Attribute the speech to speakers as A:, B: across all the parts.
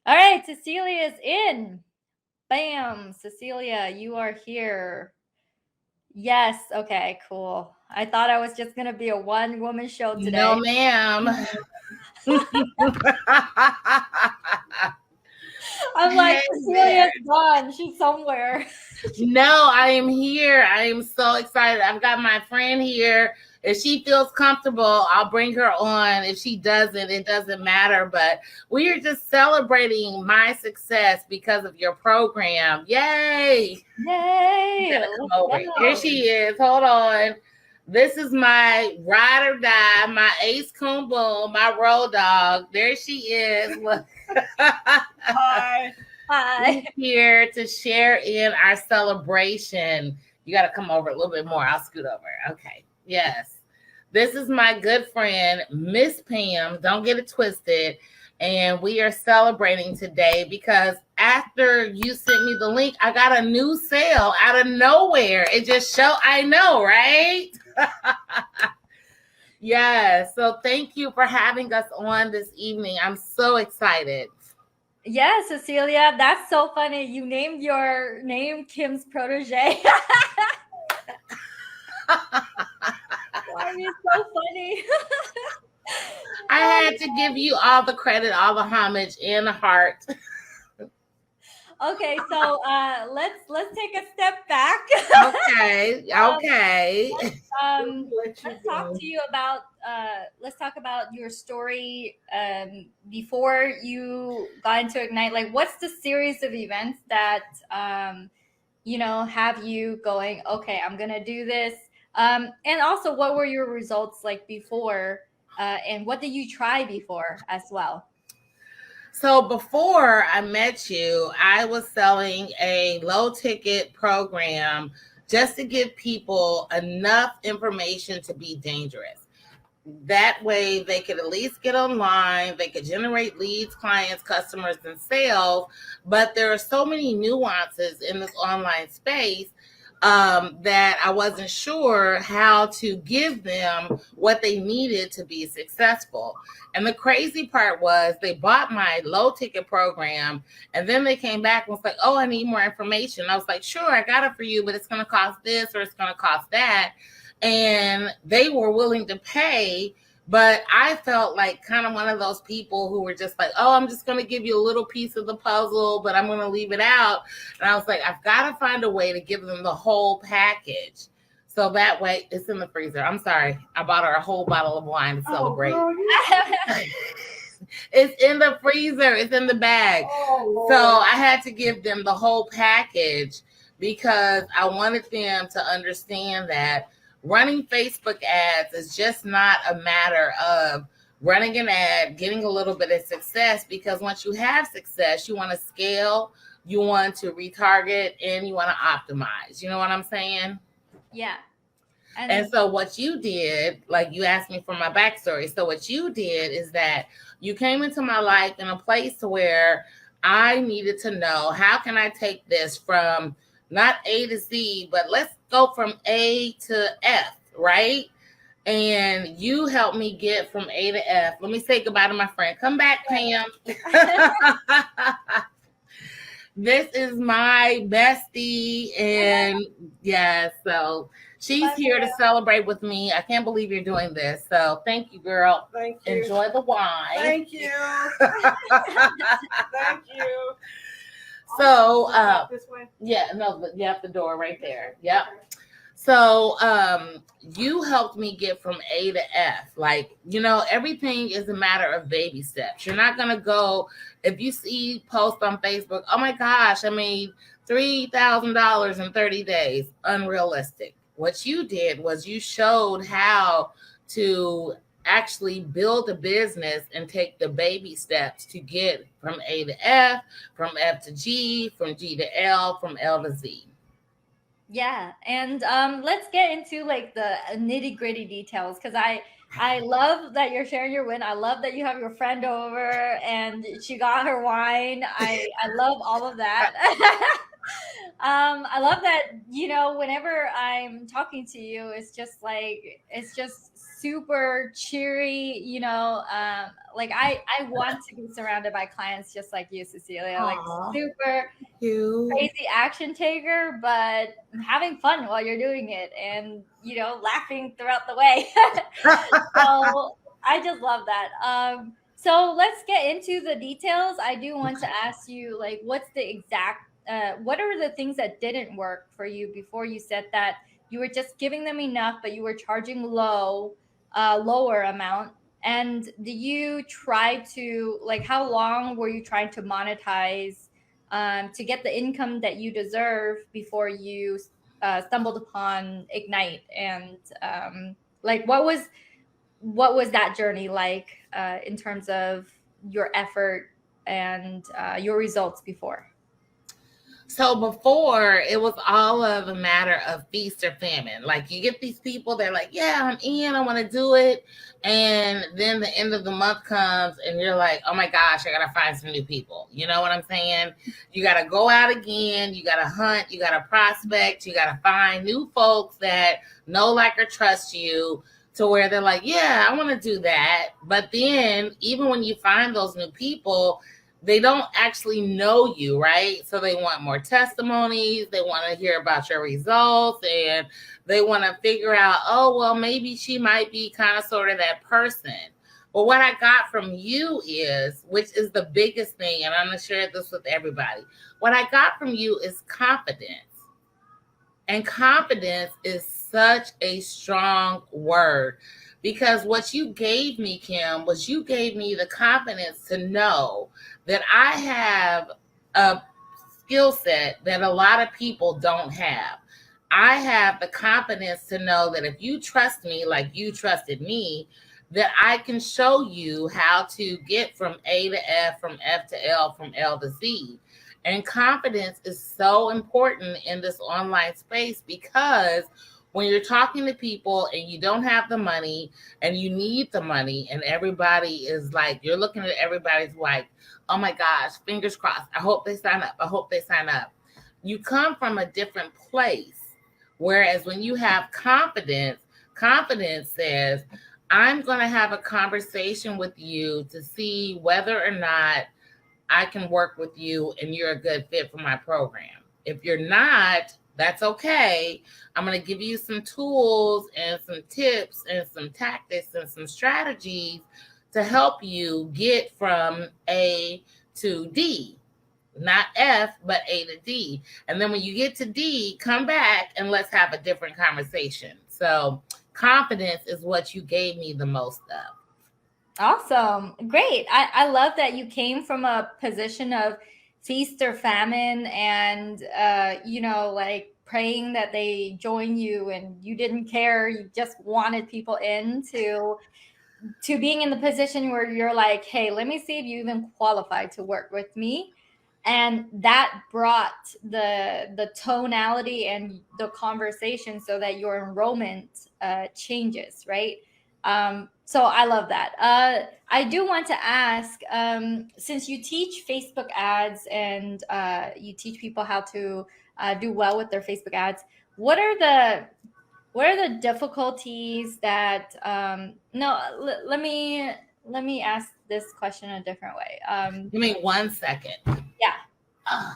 A: All right, Cecelia is in. Bam, Cecelia, you are here. Yes, okay, cool. I thought I was just gonna be a one-woman show
B: No,
A: today.
B: ma'am.
A: I'm like,
B: Hey there.
A: Cecilia's gone. She's somewhere.
B: No, I am here. I am so excited. I've got my friend here. If she feels comfortable, I'll bring her on. If she doesn't, it doesn't matter. But we are just celebrating my success because of your program. Yay! You
A: Yay!
B: gotta
A: Let's
B: come over. Here
A: go.
B: she is. Hold on. This is my ride or die, my ace coon boom, my road dog. There she is. Look.
C: Hi.
A: Hi.
B: Here to share in our celebration. You got to come over a little bit more. I'll scoot over. Okay. Yes. This is my good friend, Miss Pam. Don't get it twisted. And we are celebrating today because after you sent me the link, I got a new sale out of nowhere. It just showed, I know, right? Yes. So thank you for having us on this evening. I'm so excited.
A: Yeah, Cecelia, that's so funny. You named your name Kim's protege. Why are you so funny?
B: I had to give you all the credit, all the homage, and the heart.
A: Okay, so let's take a step back.
B: Okay, okay.
A: Let's talk to you about let's talk about your story before you got into Ignite. Like, what's the series of events that have you going? Okay, I'm gonna do this. And also, what were your results like before? And what did you try before as well?
B: So before I met you, I was selling a low ticket program just to give people enough information to be dangerous. That way they could at least get online, they could generate leads, clients, customers, and sales. But there are so many nuances in this online space that I wasn't sure how to give them what they needed to be successful. And the crazy part was they bought my low ticket program and then they came back and was like, oh, I need more information. I was like, sure, I got it for you, but it's going to cost this or it's going to cost that. And they were willing to pay. But I felt like kind of one of those people who were just like, oh, I'm just going to give you a little piece of the puzzle, but I'm going to leave it out. And I was like, I've got to find a way to give them the whole package. So that way, it's in the freezer. I'm sorry. I bought her a whole bottle of wine to celebrate. It's in the freezer. It's in the bag. So I had to give them the whole package because I wanted them to understand that running Facebook ads is just not a matter of running an ad, getting a little bit of success, because once you have success, you want to scale, you want to retarget, and you want to optimize. You know what I'm saying?
A: Yeah.
B: And so what you did, like you asked me for my backstory. So what you did is that you came into my life in a place to where I needed to know, how can I take this from not A to Z, but let's go from A to F, right? And you helped me get from A to F. Let me say goodbye to my friend. Come back, Pam. This is my bestie. And yes, so she's here to celebrate with me. I can't believe you're doing this. So thank you, girl.
C: Thank you.
B: Enjoy the wine.
C: Thank you. Thank you.
B: So,
C: This way.
B: yeah, no, you have the door right there. Yep. So, you helped me get from A to F. Like, everything is a matter of baby steps. You're not going to go, if you see posts on Facebook, oh my gosh, I made $3,000 in 30 days. Unrealistic. What you did was you showed how to actually build a business and take the baby steps to get from A to F, from F to G, from G to L, from L to Z.
A: Yeah, and let's get into like the nitty gritty details because I love that you're sharing your win. I love that you have your friend over and she got her wine. I love all of that. I love that, whenever I'm talking to you, it's just super cheery, like I want to be surrounded by clients just like you, Cecelia, like
B: Aw,
A: super
B: you.
A: crazy action taker, but having fun while you're doing it and, laughing throughout the way. So I just love that. So let's get into the details. I do want to ask you, like, what are the things that didn't work for you before you said that you were just giving them enough, but you were charging lower amount? And do you try to, like, how long were you trying to monetize to get the income that you deserve before you stumbled upon Ignite? And like, what was that journey like in terms of your effort and your results before?
B: So before, it was all of a matter of feast or famine. Like you get these people, they're like, yeah, I'm in, I want to do it. And then the end of the month comes and you're like, oh my gosh, I got to find some new people. You know what I'm saying? You got to go out again. You got to hunt. You got to prospect. You got to find new folks that know, like, or trust you to where they're like, yeah, I want to do that. But then even when you find those new people, they don't actually know you, right? So they want more testimonies. They want to hear about your results, and they want to figure out, oh, well, maybe she might be kind of sort of that person. But what I got from you is, which is the biggest thing, and I'm going to share this with everybody. What I got from you is confidence. And confidence is such a strong word, because what you gave me, Kim, was you gave me the confidence to know that I have a skill set that a lot of people don't have. I have the confidence to know that if you trust me like you trusted me, that I can show you how to get from A to F, from F to L, from L to Z. And confidence is so important in this online space, because when you're talking to people and you don't have the money and you need the money, and everybody is like, you're looking at everybody's like, oh my gosh, fingers crossed, I hope they sign up. I hope they sign up. You come from a different place. Whereas when you have confidence, confidence says, I'm going to have a conversation with you to see whether or not I can work with you and you're a good fit for my program. If you're not, that's okay. I'm going to give you some tools and some tips and some tactics and some strategies to help you get from A to D. Not F, but A to D. And then when you get to D, come back and let's have a different conversation. So confidence is what you gave me the most of.
A: Awesome. Great. I love that you came from a position of feast or famine and, like praying that they join you and you didn't care. You just wanted people in to being in the position where you're like, hey, let me see if you even qualify to work with me. And that brought the tonality and the conversation so that your enrollment changes, right? So I love that. I do want to ask, since you teach Facebook ads and you teach people how to do well with their Facebook ads, what are the difficulties that no let me ask this question a different way.
B: Give me 1 second.
A: Yeah.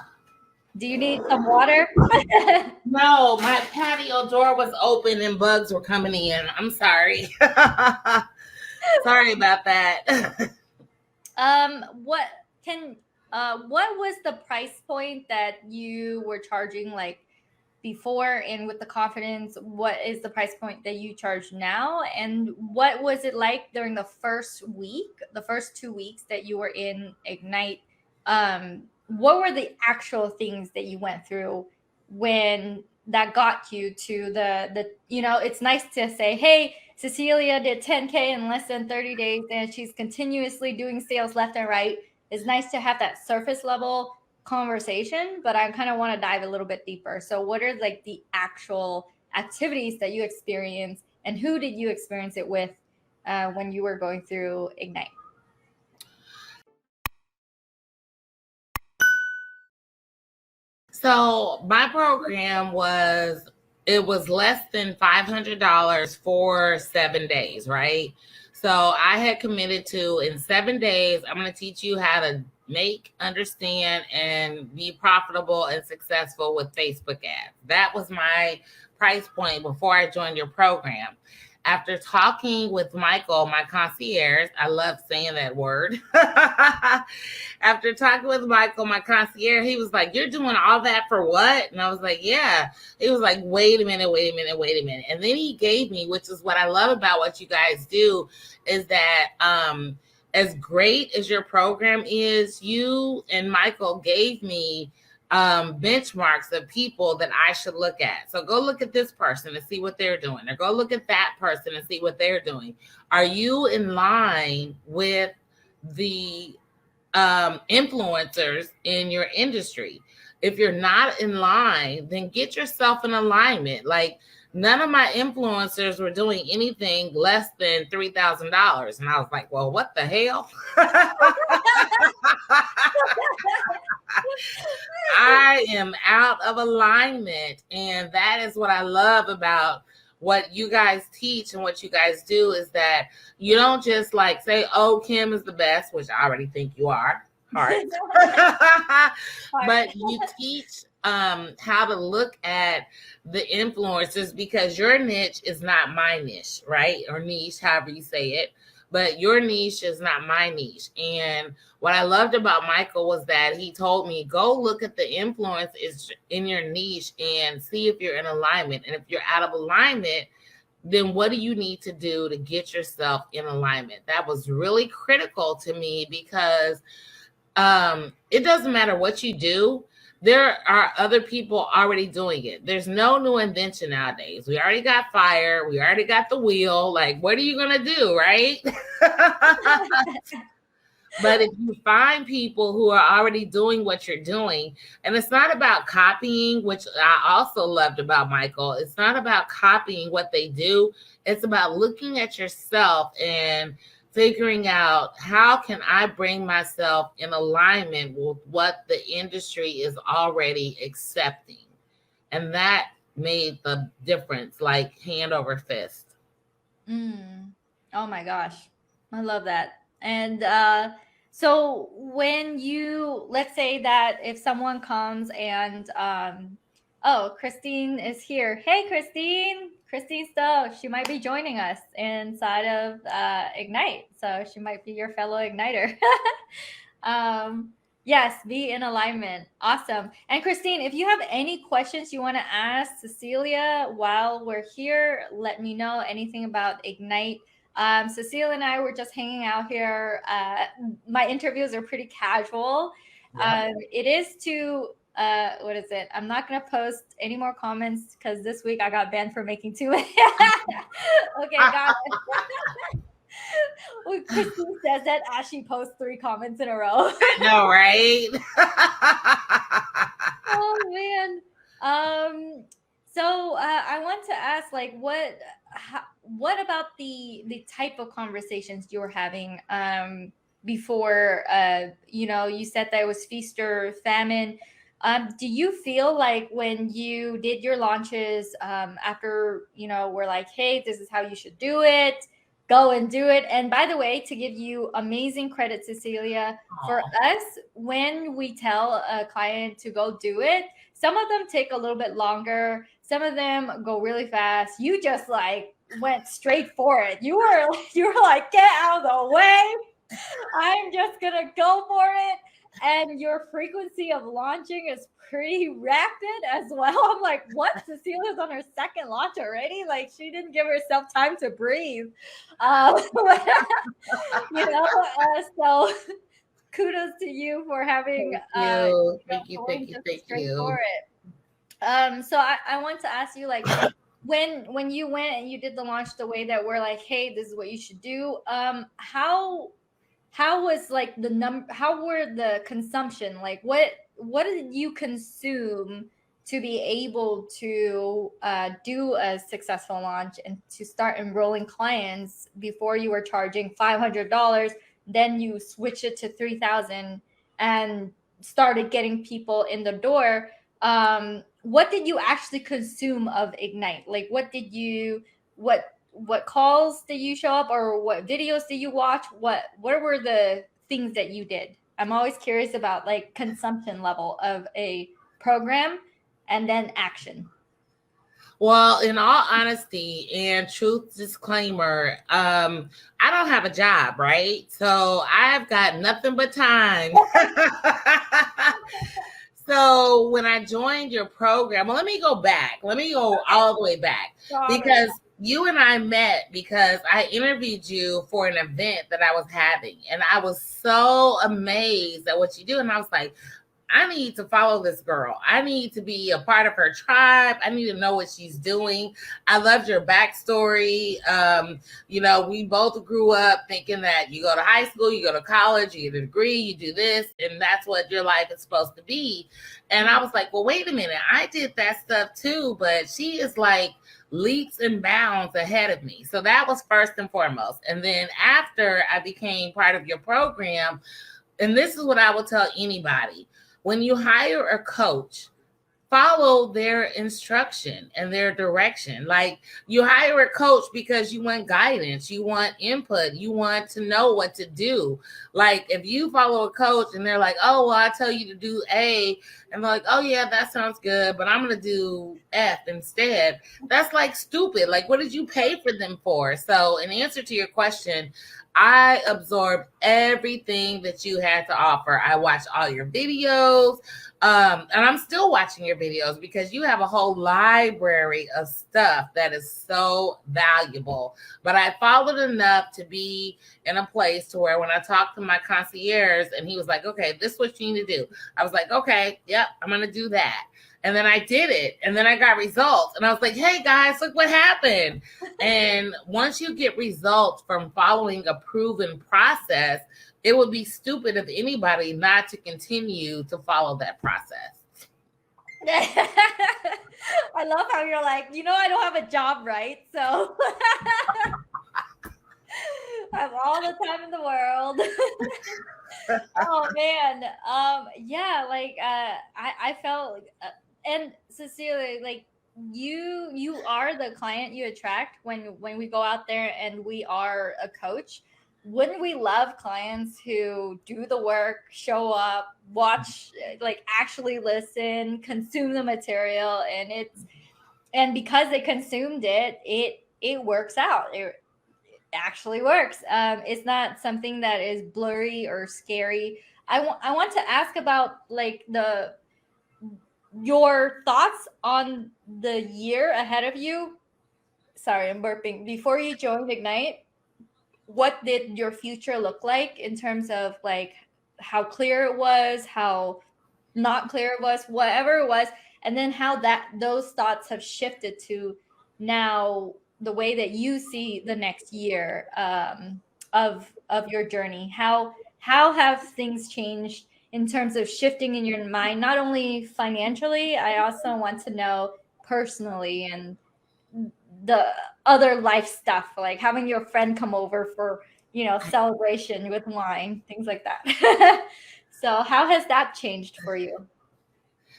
A: Do you need some water?
B: No, my patio door was open and bugs were coming in. I'm sorry. Sorry about that.
A: What can what was the price point that you were charging, like, before, and with the confidence, what is the price point that you charge now? And what was it like during the first 2 weeks that you were in Ignite? What were the actual things that you went through when that got you to the it's nice to say, hey, Cecelia did 10K in less than 30 days and she's continuously doing sales left and right. It's nice to have that surface level conversation, but I kind of want to dive a little bit deeper. So what are, like, the actual activities that you experience, and who did you experience it with when you were going through Ignite?
B: So my program was less than $500 for 7 days, right? So I had committed to, in 7 days, I'm going to teach you how to make, understand, and be profitable and successful with Facebook ads. That was my price point before I joined your program. After talking with Michael, my concierge, I love saying that word. After talking with Michael, my concierge, he was like, "You're doing all that for what?" And I was like, "Yeah." He was like, wait a minute. And then he gave me, which is what I love about what you guys do, is that as great as your program is, you and Michael gave me benchmarks of people that I should look at. So go look at this person and see what they're doing, or go look at that person and see what they're doing. Are you in line with the influencers in your industry? If you're not in line, then get yourself in alignment. Like, none of my influencers were doing anything less than $3,000. And I was like, well, what the hell? I am out of alignment. And that is what I love about what you guys teach and what you guys do, is that you don't just like say, oh, Kim is the best, which I already think you are. Heart. But you teach how to look at the influencers, because your niche is not my niche, right? Or niche, however you say it. But your niche is not my niche. And what I loved about Michael was that he told me, go look at the influence in your niche and see if you're in alignment. And if you're out of alignment, then what do you need to do to get yourself in alignment? That was really critical to me, because it doesn't matter what you do. There are other people already doing it. There's no new invention nowadays. We already got fire. We already got the wheel. Like, what are you going to do, right? But if you find people who are already doing what you're doing, and it's not about copying, which I also loved about Michael. It's not about copying what they do. It's about looking at yourself and figuring out, how can I bring myself in alignment with what the industry is already accepting? And that made the difference, like hand over fist.
A: Oh my gosh. I love that. And so when you, let's say that if someone comes and oh, Christine is here. Hey, Christine. Christine Stowe. She might be joining us inside of Ignite. So she might be your fellow Igniter. Yes, be in alignment. Awesome. And Christine, if you have any questions you want to ask Cecelia while we're here, let me know anything about Ignite. Cecelia and I were just hanging out here. My interviews are pretty casual. Yeah. It is to what is it? I'm not gonna post any more comments because this week I got banned for making too many. Okay, got it. Well, Christine says that as she posts 3 comments in a row.
B: I know, right?
A: Oh man. So I want to ask, like, what about the type of conversations you were having before? You said that it was feast or famine. Do you feel like when you did your launches, after, we're like, hey, this is how you should do it, go and do it. And by the way, to give you amazing credit, Cecelia, for us, when we tell a client to go do it, some of them take a little bit longer. Some of them go really fast. You just like went straight for it. You were like, get out of the way. I'm just going to go for it. And your frequency of launching is pretty rapid as well. I'm like, what? Cecelia's on her second launch already? Like, she didn't give herself time to breathe. So kudos to you for having
B: thank you.
A: For it. So I want to ask you, like, when you went and you did the launch the way that we're like, hey, this is what you should do. How was like how were the consumption? Like, what did you consume to be able to do a successful launch and to start enrolling clients? Before you were charging $500, then you switch it to $3,000 and started getting people in the door. what did you actually consume of Ignite? Like, what calls did you show up, or what videos did you watch? What were the things that you did? I'm always curious about like consumption level of a program and then action.
B: Well, in all honesty and truth disclaimer, I don't have a job, right? So I've got nothing but time. So when I joined your program, well, let me go back. Let me go all the way back, because you and I met because I interviewed you for an event that I was having, and I was so amazed at what you do. And I was like, I need to follow this girl. I need to be a part of her tribe. I need to know what she's doing. I loved your backstory. We both grew up thinking that you go to high school, you go to college, you get a degree, you do this, and that's what your life is supposed to be. And I was like, well, wait a minute. I did that stuff too, but she is like leaps and bounds ahead of me. So that was first and foremost. And then after I became part of your program, and this is what I will tell anybody: when you hire a coach, follow their instruction and their direction. Like, you hire a coach because you want guidance, you want input, you want to know what to do. Like, if you follow a coach and they're like, oh, well, I tell you to do A, and they're like, oh yeah, that sounds good, but I'm going to do F instead. That's like stupid. Like, what did you pay for them for? So in answer to your question, I absorbed everything that you had to offer. I watched all your videos, and I'm still watching your videos because you have a whole library of stuff that is so valuable. But I followed enough to be in a place to where when I talked to my concierge and he was like, okay, this is what you need to do, I was like, okay, yep, I'm going to do that. And then I did it, and then I got results, and I was like, hey guys, look what happened. And once you get results from following a proven process, it would be stupid of anybody not to continue to follow that process.
A: I love how you're like, I don't have a job, right? So I have all the time in the world. Oh man. Yeah, like I felt and Cecelia, like you are the client you attract when we go out there and we are a coach. Wouldn't we love clients who do the work, show up, watch, like actually listen, consume the material, and because they consumed it, it works out. It actually works. It's not something that is blurry or scary. I want to ask about like your thoughts on the year ahead of you. Sorry, I'm burping. Before you joined Ignite, what did your future look like in terms of like how clear it was, how not clear it was, whatever it was, and then how those thoughts have shifted to now the way that you see the next year of your journey. How have things changed in terms of shifting in your mind, not only financially? I also want to know personally and the other life stuff, like having your friend come over for celebration with wine, things like that. So how has that changed for you?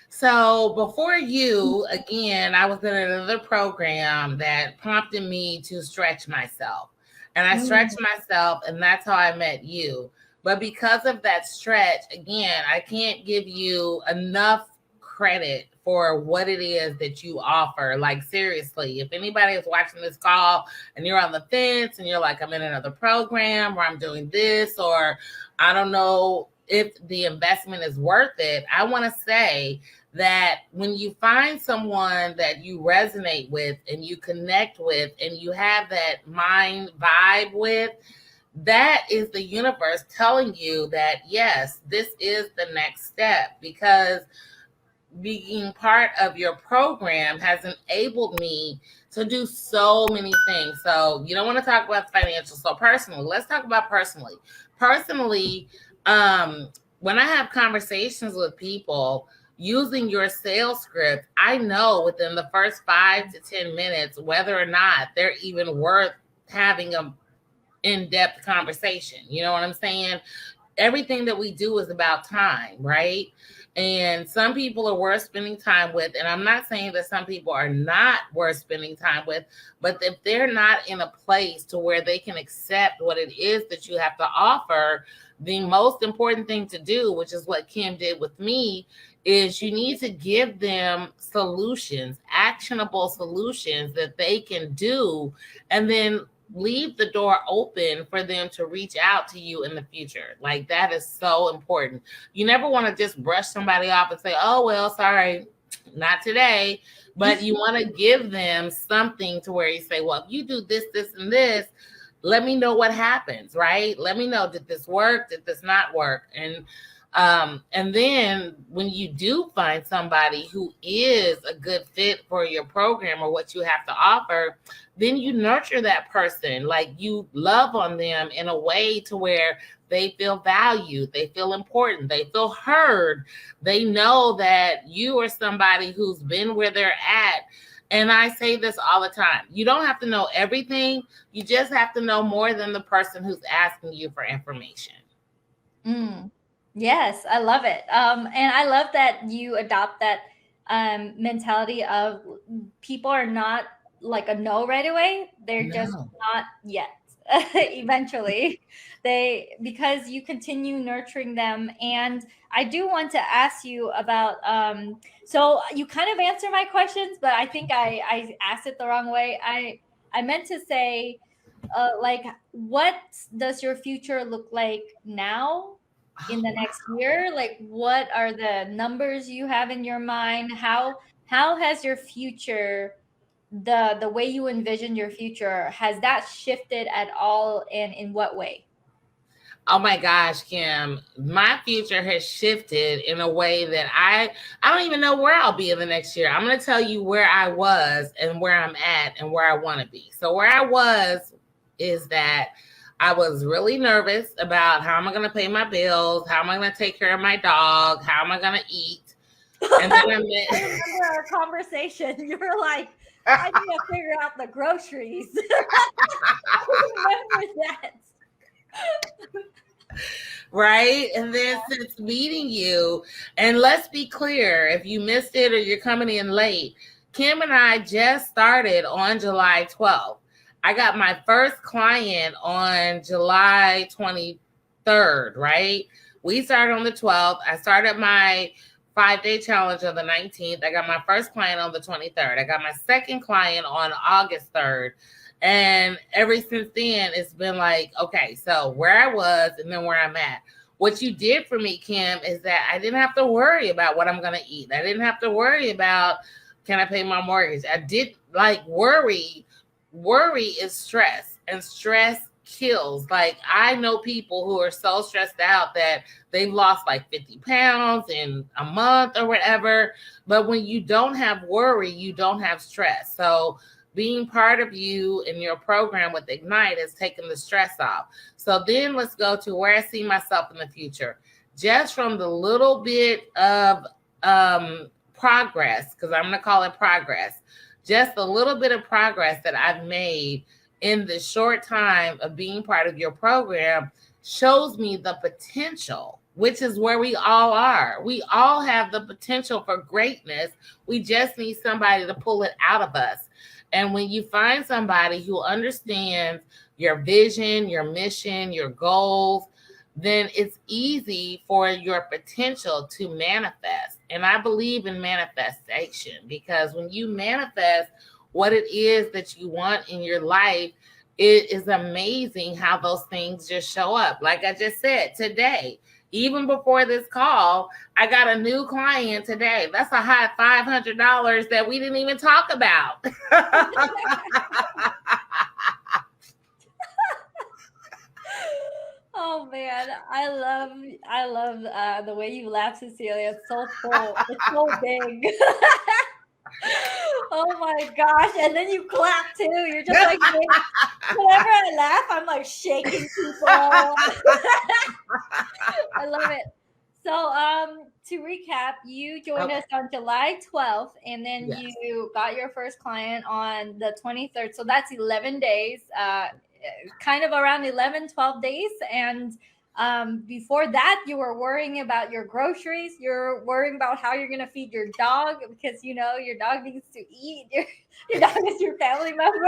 B: So before you, again, I was in another program that prompted me to stretch myself. And I stretched myself, and that's how I met you. But because of that stretch, again, I can't give you enough credit for what it is that you offer. Like, seriously, if anybody is watching this call and you're on the fence and you're like, I'm in another program, or I'm doing this, or I don't know if the investment is worth it, I want to say that when you find someone that you resonate with and you connect with and you have that mind vibe with, that is the universe telling you that, yes, this is the next step. Because being part of your program has enabled me to do so many things. So you don't want to talk about financial. So personally, let's talk about personally. Personally, when I have conversations with people using your sales script, I know within the first 5 to 10 minutes whether or not they're even worth having a in-depth conversation. You know what I'm saying? Everything that we do is about time, right? And some people are worth spending time with. And I'm not saying that some people are not worth spending time with, but if they're not in a place to where they can accept what it is that you have to offer, the most important thing to do, which is what Kim did with me, is you need to give them solutions, actionable solutions that they can do, and then leave the door open for them to reach out to you in the future. Like, that is so important. You never want to just brush somebody off and say, oh, well, sorry, not today. But you want to give them something to where you say, well, if you do this, this, and this, let me know what happens, right? Let me know, did this work? Did this not work? And then when you do find somebody who is a good fit for your program or what you have to offer, then you nurture that person. Like, you love on them in a way to where they feel valued, they feel important, they feel heard. They know that you are somebody who's been where they're at. And I say this all the time. You don't have to know everything. You just have to know more than the person who's asking you for information.
A: Yes, I love it. And I love that you adopt that mentality of people are not like a no right away. They're just
B: No.
A: not yet. Eventually, because you continue nurturing them. And I do want to ask you about. So you kind of answer my questions, but I think I asked it the wrong way. I meant to say, like, what does your future look like now? In the next year, like, what are the numbers you have in your mind? How has your future, the way you envision your future, has that shifted at all, and in what way?
B: Oh my gosh, Kim, my future has shifted in a way that I don't even know where I'll be in the next year. I'm going to tell you where I was and where I'm at and where I want to be. So where I was is that I was really nervous about how am I going to pay my bills, how am I going to take care of my dog, how am I going to eat. And then
A: I remember our conversation. You were like, I need to figure out the groceries. I remember that.
B: Right. And then since meeting you, and let's be clear, if you missed it or you're coming in late, Kim and I just started on July 12th. I got my first client on July 23rd, right? We started on the 12th. I started my 5-day challenge on the 19th. I got my first client on the 23rd. I got my second client on August 3rd. And ever since then, it's been like, okay, so where I was and then where I'm at. What you did for me, Kim, is that I didn't have to worry about what I'm going to eat. I didn't have to worry about, can I pay my mortgage? I did like worry. Worry is stress, and stress kills. Like, I know people who are so stressed out that they've lost like 50 pounds in a month or whatever. But when you don't have worry, you don't have stress. So being part of you in your program with Ignite has taken the stress off. So then let's go to where I see myself in the future. Just from the little bit of progress, because I'm going to call it progress, just a little bit of progress that I've made in the short time of being part of your program shows me the potential, which is where we all are. We all have the potential for greatness. We just need somebody to pull it out of us. And when you find somebody who understands your vision, your mission, your goals, then it's easy for your potential to manifest. And I believe in manifestation, because when you manifest what it is that you want in your life, it is amazing how those things just show up. Like I just said today, even before this call, I got a new client today. That's a hot $500 that we didn't even talk about.
A: Oh man, I love the way you laugh, Cecelia. It's so full. It's so big. Oh my gosh. And then you clap too. You're just like, whenever I laugh, I'm like shaking people. I love it. So to recap, you joined us on July 12th, and then you got your first client on the 23rd. So that's 11 days, kind of around 11, 12 days. And Before that, you were worrying about your groceries. You're worrying about how you're gonna feed your dog because you know your dog needs to eat. Your dog is your family member.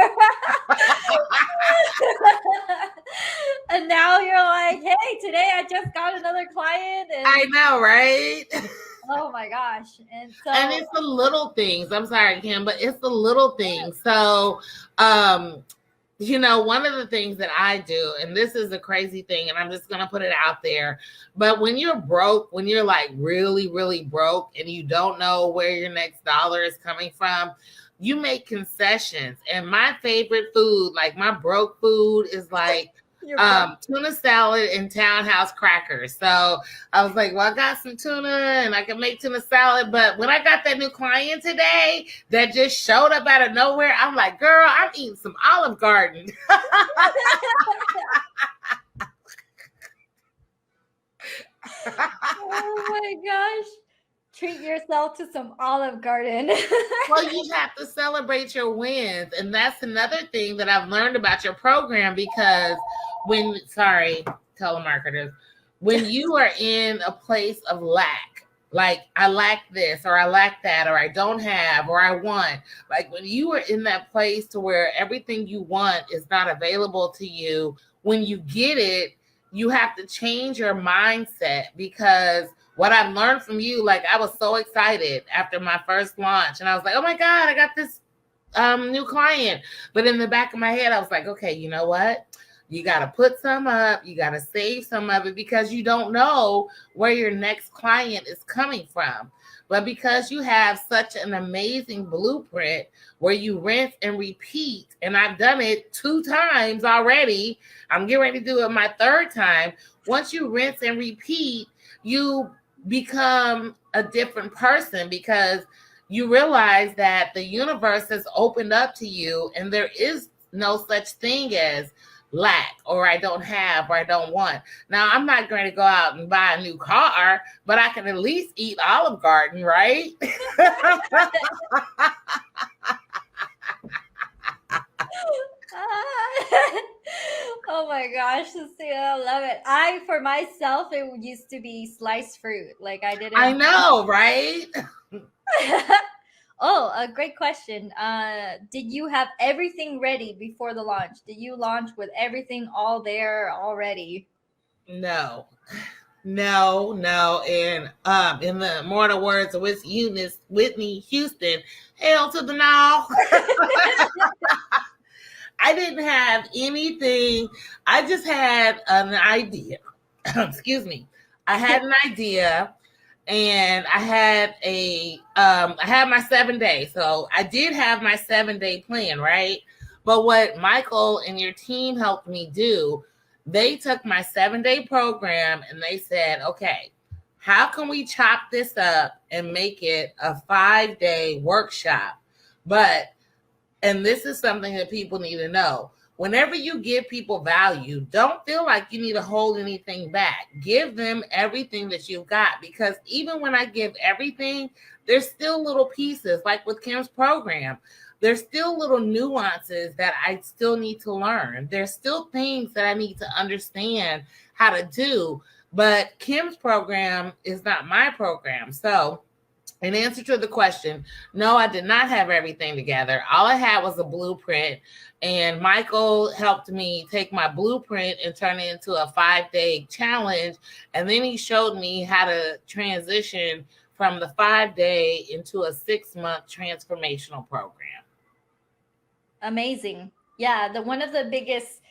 A: And now you're like, hey, today I just got another client, and
B: I know, right?
A: oh my gosh. And so
B: And it's the little things. I'm sorry, Kim, but it's the little things. So, one of the things that I do, and this is a crazy thing, and I'm just going to put it out there, but when you're broke, when you're like really, really broke and you don't know where your next dollar is coming from, you make concessions. And my favorite food, like my broke food, is like tuna salad and townhouse crackers. So I was like, well, I got some tuna and I can make tuna salad. But when I got that new client today that just showed up out of nowhere, I'm like, girl, I'm eating some Olive Garden.
A: oh my gosh. Treat yourself to some Olive Garden.
B: Well, you have to celebrate your wins. And that's another thing that I've learned about your program, because telemarketers, when you are in a place of lack, like I lack this or I lack that or I don't have or I want, like when you are in that place to where everything you want is not available to you, when you get it, you have to change your mindset. Because what I've learned from you, like I was so excited after my first launch and I was like, oh my God, I got this new client. But in the back of my head, I was like, okay, you know what? You got to put some up. You got to save some of it because you don't know where your next client is coming from. But because you have such an amazing blueprint where you rinse and repeat, and I've done it 2 times already, I'm getting ready to do it my 3rd time. Once you rinse and repeat, you become a different person because you realize that the universe has opened up to you and there is no such thing as lack or I don't have or I don't want. Now, I'm not going to go out and buy a new car, but I can at least eat Olive Garden, right?
A: Oh my gosh, Cecilia, I love it. For myself, it used to be sliced fruit. Like I didn't.
B: I know, right?
A: Oh, a great question. Did you have everything ready before the launch? Did you launch with everything all there already?
B: No. And in the immortal words of Whitney Houston, hell to the no. I didn't have anything. I just had an idea. Excuse me. I had an idea and I had I had my 7 days. So I did have my 7-day plan, right? But what Michael and your team helped me do, they took my 7-day program and they said, okay, how can we chop this up and make it a 5-day workshop? And this is something that people need to know. Whenever you give people value, don't feel like you need to hold anything back. Give them everything that you've got, because even when I give everything, there's still little pieces, like with Kim's program. There's still little nuances that I still need to learn. There's still things that I need to understand how to do. But Kim's program is not my program. So in answer to the question, no, I did not have everything together. All I had was a blueprint, and Michael helped me take my blueprint and turn it into a 5-day challenge. And then he showed me how to transition from the 5-day into a 6-month transformational program.
A: Amazing. Yeah, one of the biggest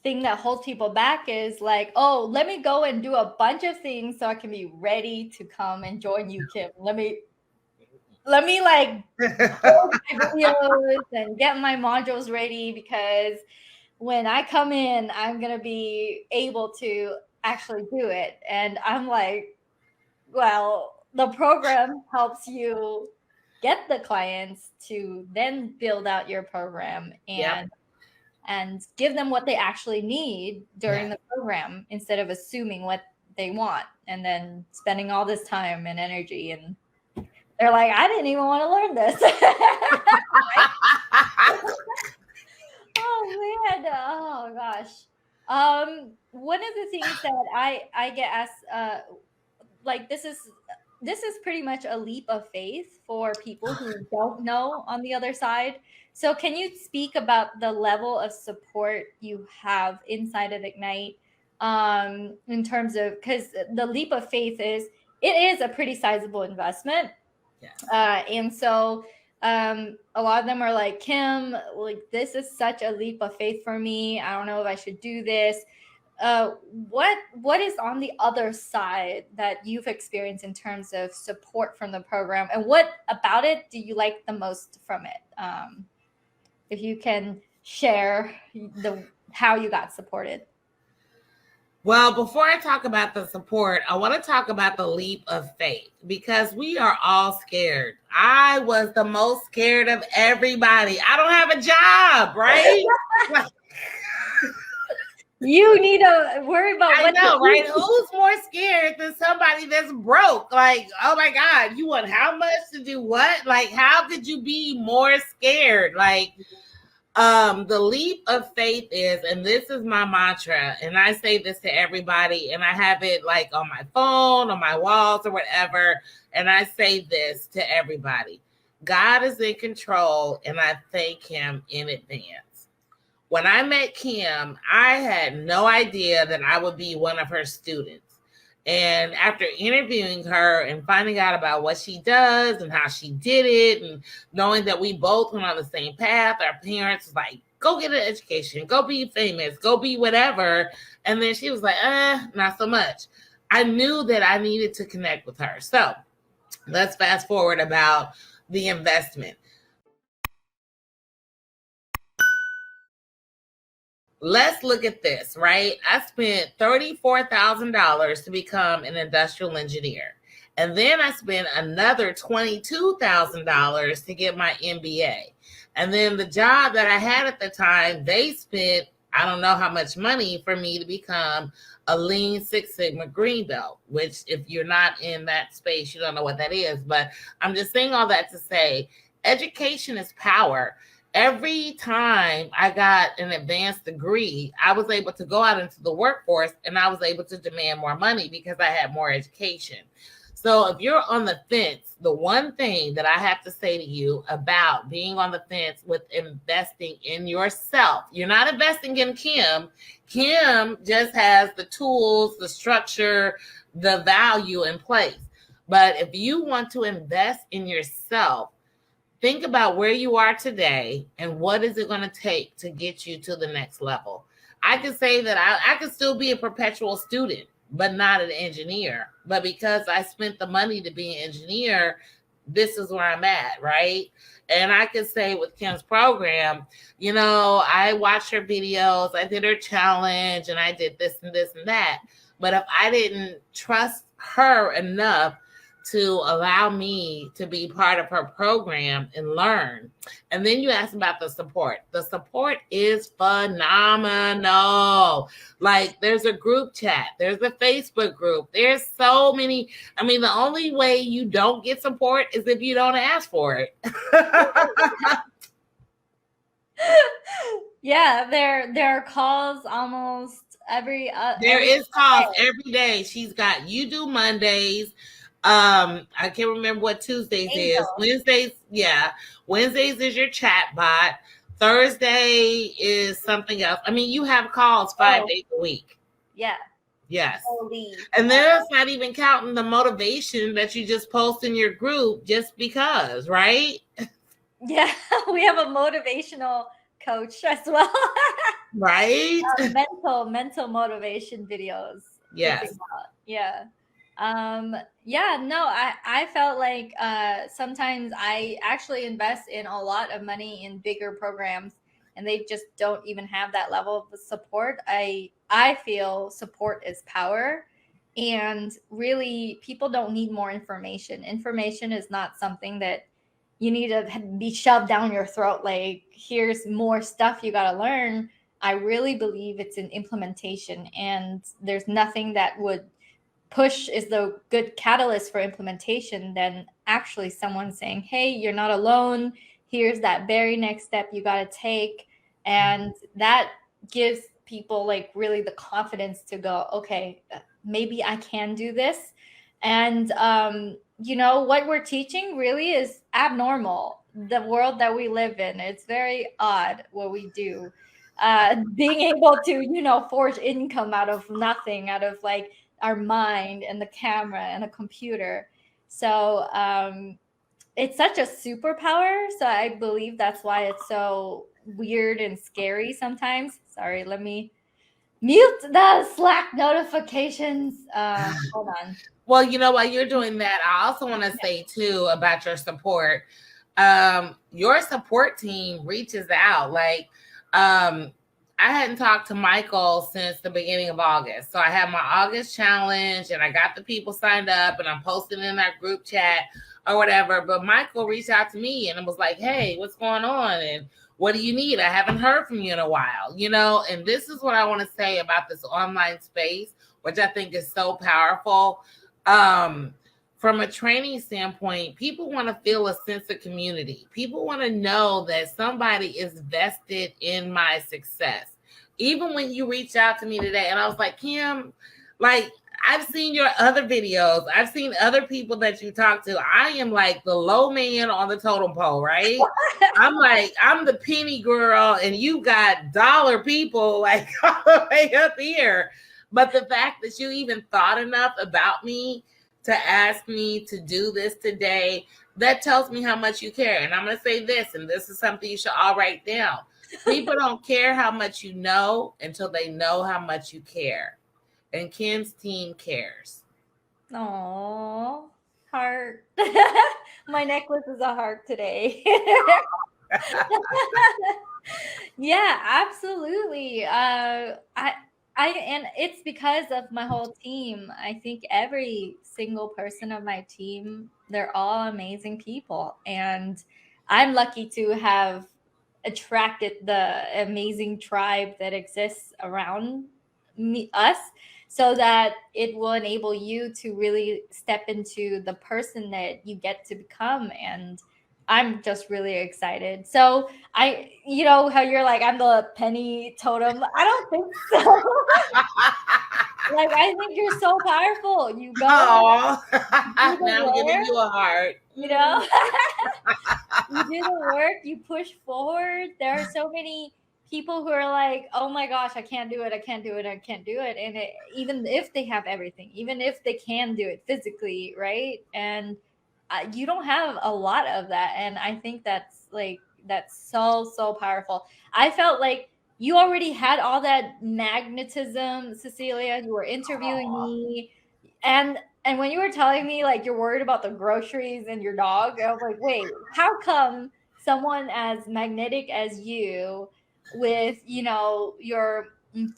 A: thing that holds people back is like, oh, let me go and do a bunch of things so I can be ready to come and join you, Kim. Let me like hold my videos and get my modules ready, because when I come in, I'm gonna be able to actually do it. And I'm like, well, the program helps you get the clients to then build out your program and give them what they actually need during the program, instead of assuming what they want and then spending all this time and energy. And they're like, I didn't even want to learn this. Oh man. Oh gosh. One of the things that I get asked, like this is pretty much a leap of faith for people who don't know on the other side. So can you speak about the level of support you have inside of Ignite, in terms of, because the leap of faith is a pretty sizable investment.
B: Yes.
A: And so a lot of them are like, Kim, like this is such a leap of faith for me. I don't know if I should do this. What is on the other side that you've experienced in terms of support from the program, and what about it do you like the most from it? If you can share how you got supported.
B: Well, before I talk about the support, I want to talk about the leap of faith, because we are all scared. I was the most scared of everybody. I don't have a job, right?
A: You need to worry about
B: I know, right? Who's more scared than somebody that's broke? Like, oh my God, you want how much to do what? Like, how could you be more scared? Like, the leap of faith is, and this is my mantra, and I say this to everybody, and I have it like on my phone, on my walls, or whatever. And I say this to everybody: God is in control, and I thank Him in advance. When I met Kim, I had no idea that I would be one of her students. And after interviewing her and finding out about what she does and how she did it, and knowing that we both went on the same path, our parents was like, go get an education, go be famous, go be whatever. And then she was like, not so much. I knew that I needed to connect with her. So let's fast forward about the investment. Let's look at this, right? I spent $34,000 to become an industrial engineer. And then I spent another $22,000 to get my MBA. And then the job that I had at the time, they spent, I don't know how much money for me to become a Lean Six Sigma green belt, which if you're not in that space, you don't know what that is. But I'm just saying all that to say, education is power. Every time I got an advanced degree, I was able to go out into the workforce, and I was able to demand more money because I had more education. So if you're on the fence, the one thing that I have to say to you about being on the fence with investing in yourself, you're not investing in Kim. Kim just has the tools, the structure, the value in place. But if you want to invest in yourself, think about where you are today and what is it going to take to get you to the next level. I could say that I could still be a perpetual student, but not an engineer. But because I spent the money to be an engineer, this is where I'm at, right? And I could say with Kim's program, I watched her videos, I did her challenge, and I did this and this and that. But if I didn't trust her enough to allow me to be part of her program and learn. And then you asked about the support. The support is phenomenal. Like, there's a group chat, there's a Facebook group, there's so many. I mean, the only way you don't get support is if you don't ask for it.
A: Yeah, there are calls almost every
B: there is calls every day. She's got You Do Mondays. I can't remember what Tuesdays is. Wednesdays, yeah. Wednesdays is your chat bot. Thursday is something else. I mean, you have calls 5 days a week.
A: Yeah.
B: Yes. And then that's not even counting the motivation that you just post in your group just because, right?
A: Yeah, we have a motivational coach as well.
B: Right?
A: Mental motivation videos.
B: Yes.
A: Yeah. I felt like sometimes I actually invest in a lot of money in bigger programs, and they just don't even have that level of support. I feel support is power, and really people don't need more information. Information is not something that you need to be shoved down your throat. Like, here's more stuff you got to learn. I really believe it's in implementation, and there's nothing that would push is the good catalyst for implementation than actually someone saying, hey, you're not alone. Here's that very next step you got to take. And that gives people like really the confidence to go, okay, maybe I can do this. And you know, what we're teaching really is abnormal. The world that we live in, it's very odd what we do. Being able to, you know, forge income out of nothing, out of like our mind and the camera and a computer. So it's such a superpower. So I believe that's why it's so weird and scary sometimes. Sorry, let me mute the Slack notifications. Hold on.
B: Well, you know, while you're doing that, I also want to say too about your support. Your support team reaches out. Like, I hadn't talked to Michael since the beginning of August. So I had my August challenge and I got the people signed up and I'm posting in our group chat or whatever. But Michael reached out to me and it was like, hey, what's going on? And what do you need? I haven't heard from you in a while, you know? And this is what I want to say about this online space, which I think is so powerful. From a training standpoint, people want to feel a sense of community. People want to know that somebody is vested in my success. Even when you reached out to me today and I was like, Kim, like, I've seen your other videos. I've seen other people that you talk to. I am like the low man on the totem pole, right? I'm the penny girl and you got dollar people like all the way up here. But the fact that you even thought enough about me to ask me to do this today, that tells me how much you care. And I'm going to say this, and this is something you should all write down. People don't care how much you know until they know how much you care. And Kim's team cares.
A: Aww, heart. My necklace is a heart today. Yeah, absolutely. And it's because of my whole team. I think every single person of my team, they're all amazing people. And I'm lucky to have attracted the amazing tribe that exists around us, so that it will enable you to really step into the person that you get to become. And I'm just really excited. So you know how you're like, I'm the penny totem. I don't think so. Like, I think you're so powerful. You go.
B: Oh,
A: now
B: I'm giving you a heart.
A: You know, you do the work, you push forward. There are so many people who are like, oh my gosh, I can't do it. I can't do it. I can't do it. And even if they have everything, even if they can do it physically, right? And you don't have a lot of that. And I think that's so powerful. I felt like you already had all that magnetism, Cecelia. You were interviewing me. And when you were telling me like you're worried about the groceries and your dog, I was like, wait, how come someone as magnetic as you, with, you know, your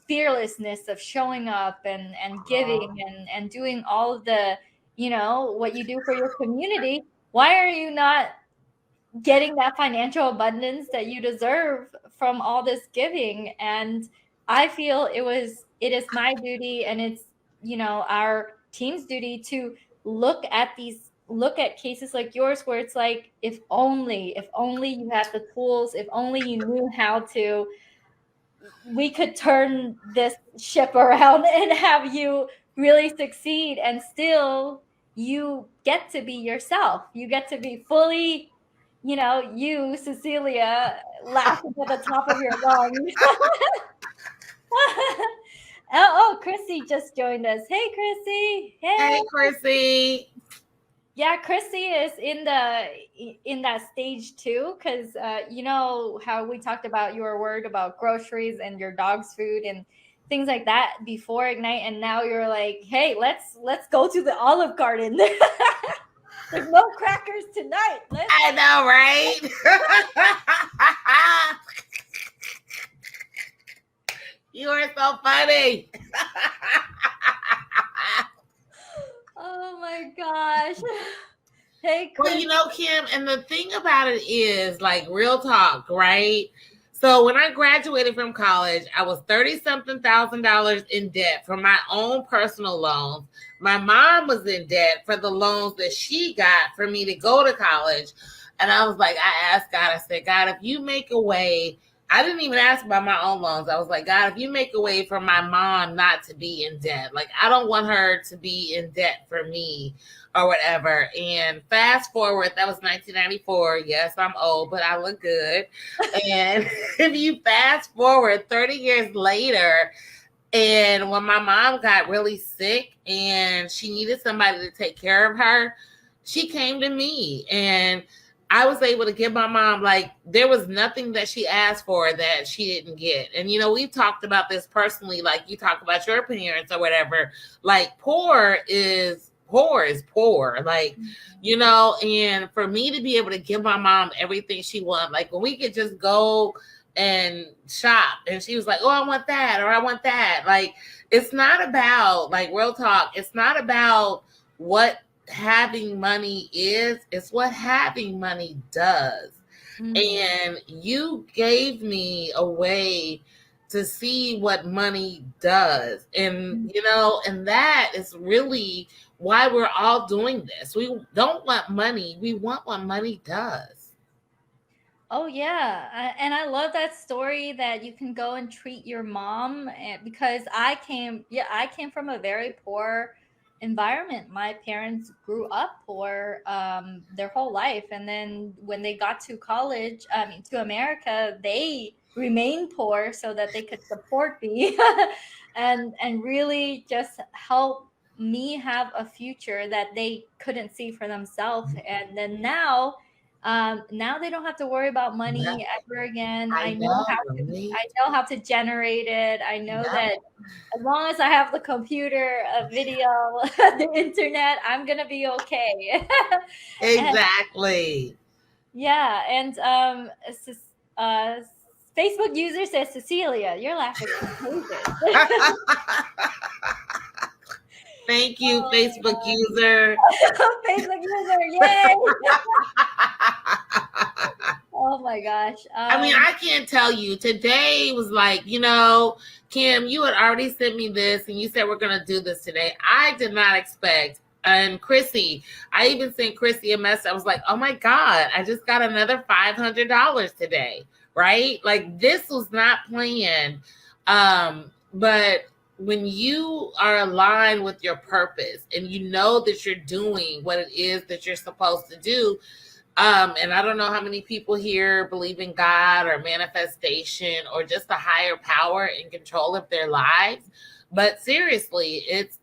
A: fearlessness of showing up and giving and doing all of the, you know, what you do for your community, why are you not getting that financial abundance that you deserve from all this giving? And I feel it is my duty, and it's, you know, our team's duty to look at cases like yours, where it's like, if only you had the tools, if only you knew how to, we could turn this ship around and have you really succeed. And still, you get to be yourself. You get to be fully, you know, you, Cecelia, laughing at the top of your lungs. Oh, Chrissy just joined us. Hey, Chrissy.
B: Hey, Chrissy.
A: Yeah, Chrissy is in that stage too, because you know how we talked about, you were worried about groceries and your dog's food and things like that before Ignite, and now you're like, hey, let's go to the Olive Garden. There's no crackers tonight.
B: I know, right? You are so funny.
A: Oh my gosh. Hey, Chris.
B: Well, you know, Kim, and the thing about it is, like, real talk, right? So when I graduated from college, I was $30-something thousand in debt for my own personal loans. My mom was in debt for the loans that she got for me to go to college. And I was like, I asked God, I said, God, if you make a way I didn't even ask about my own loans. I was like, God, if you make a way for my mom not to be in debt, like I don't want her to be in debt for me or whatever. And fast forward, that was 1994. Yes, I'm old, but I look good. And if you fast forward 30 years later, and when my mom got really sick and she needed somebody to take care of her, she came to me, and I was able to give my mom, like, there was nothing that she asked for that she didn't get. And, you know, we've talked about this personally, like you talk about your parents or whatever, like poor is poor. Like, you know, and for me to be able to give my mom everything she wanted, like when we could just go and shop and she was like, oh, I want that, or I want that. Like, it's not about, like, real talk, it's not about what having money is, it's what having money does. And you gave me a way to see what money does. And, you know, and that is really why we're all doing this. We don't want money, we want what money does.
A: Oh yeah, and I love that story that you can go and treat your mom, because I came from a very poor environment. My parents grew up poor their whole life, and then when they got to college, I mean to America, they remained poor so that they could support me, and really just help me have a future that they couldn't see for themselves. And then now they don't have to worry about
B: Yeah,
A: money ever again.
B: I know, right?
A: I know how to generate it. I know
B: Yeah,
A: that as long as I have the computer, a video, the internet, I'm gonna be okay. And
B: exactly.
A: yeah, and uh, Facebook user says, Cecelia, you're laughing contagious.
B: Thank you,
A: Oh
B: Facebook
A: my
B: user.
A: God. Facebook user, yay! Oh my gosh.
B: I mean, I can't tell you. Today was like, you know, Kim, you had already sent me this and you said we're going to do this today. I did not expect. And Chrissy, I even sent Chrissy a message. I was like, oh my God, I just got another $500 today, right? Like, this was not planned. But when you are aligned with your purpose and you know that you're doing what it is that you're supposed to do, and I don't know how many people here believe in God or manifestation or just a higher power in control of their lives. But seriously, it's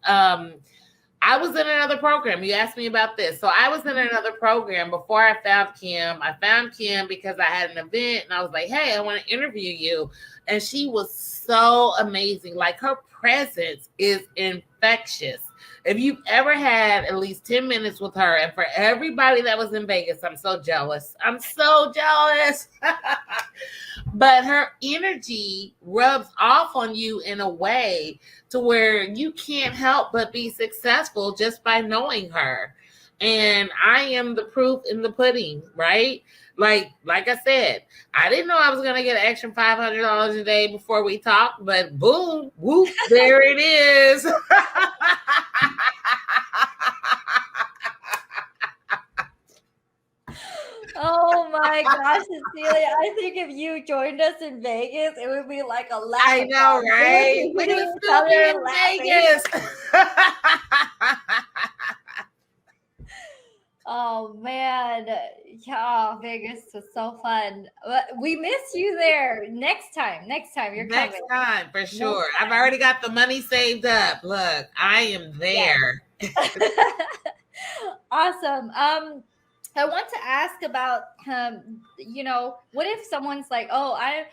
B: I was in another program. You asked me about this. So I was in another program before I found Kim. I found Kim because I had an event and I was like, hey, I want to interview you. And she was so amazing. Like, her presence is infectious. If you've ever had at least 10 minutes with her, and for everybody that was in Vegas, I'm so jealous. I'm so jealous. But her energy rubs off on you in a way to where you can't help but be successful just by knowing her. And I am the proof in the pudding, right? Like I said, I didn't know I was going to get an extra $500 a day before we talked, but boom, whoop, there it is.
A: oh my gosh, Cecilia, I think if you joined us in Vegas, it would be like a laugh.
B: I know, right? We would still be in Vegas.
A: Oh man, yeah, Vegas was so fun. We miss you there. Next time you're
B: Next
A: coming.
B: time, for sure. I've already got the money saved up. Look, I am there.
A: Awesome. I want to ask about, you know, what if someone's like, oh, I